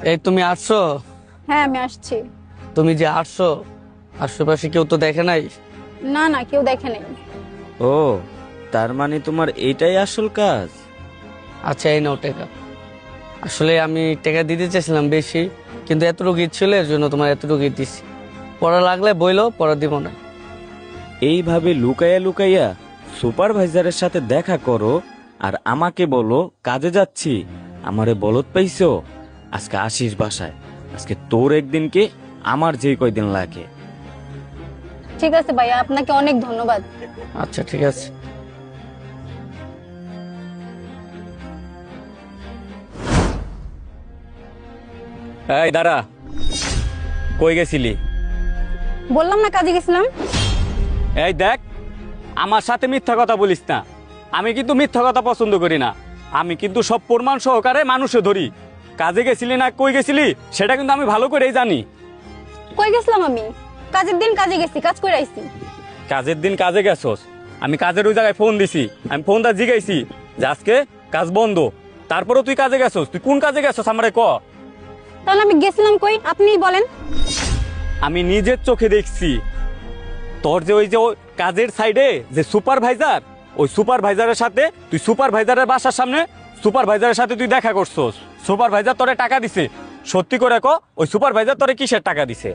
এই তুমি আসছো? হ্যাঁ আমি আসছি। তুমি যে আসছো, আশেপাশে কেউ তো দেখে নাই? না না, কেউ দেখে নেই। ও, তার মানে তোমার এইটাই আসল কাজ? আচ্ছা এই নাও টাকা। আসলে আমি টাকা দিতে চাইছিলাম বেশি, কিন্তু এতটুকু ছিল, এর জন্য তোমার এতটুকু দিছি। পড়া লাগলে বইলো, পড়া দিব না। এইভাবে লুকাইয়া লুকাইয়া সুপারভাইজারের সাথে দেখা করো আর আমাকে বলো কাজে যাচ্ছি? আমারে বলত পাইছো? আজকে আসিস বাসায়, আজকে তোর একদিনকে আমার যে কয়দিন লাগে। ঠিক আছে ভাইয়া, আপনাকে অনেক ধন্যবাদ। আচ্ছা ঠিক আছে। এই দাঁড়া, কই গেছিলি? বললাম না কাজে গেছিলাম। এই দেখ, আমার সাথে মিথ্যা কথা বলিস না। আমি কিন্তু মিথ্যা কথা পছন্দ করি না। আমি কিন্তু সব প্রমাণ সহকারে মানুষে ধরি। কাজে গেছিলি না কই গেছিলি সেটা কিন্তু আমি ভালো করেই জানি। কই গেছিলাম আমি? কাজের দিন কাজে গেছি, কাজ করে আইছি। কাজের দিন কাজে গেছস, আমি কাজের ওই জায়গায় ফোন দিছি, আমি ফোনটা জিগাইছি যে আজকে কাজ বন্ধ। তারপরেও তুই কাজে গেছস। তুই কোন কাজে গেছস আমারে ক। তাহলে আমি গেছিলাম কই, আপনিই বলেন। আমি নিজের চোখে দেখছি তোর যে ওই যে ওই কাজের সাইডে যে সুপারভাইজার, ওই সুপারভাইজারের সাথে তুই সুপারভাইজারের বাসার সামনে সুপারভাইজারের সাথে তুই দেখা করছস। সুপারভাইজার তোরে টাকা দিছে, সত্যি করে ক ওই সুপারভাইজার তোরে কিসের টাকা দিছে?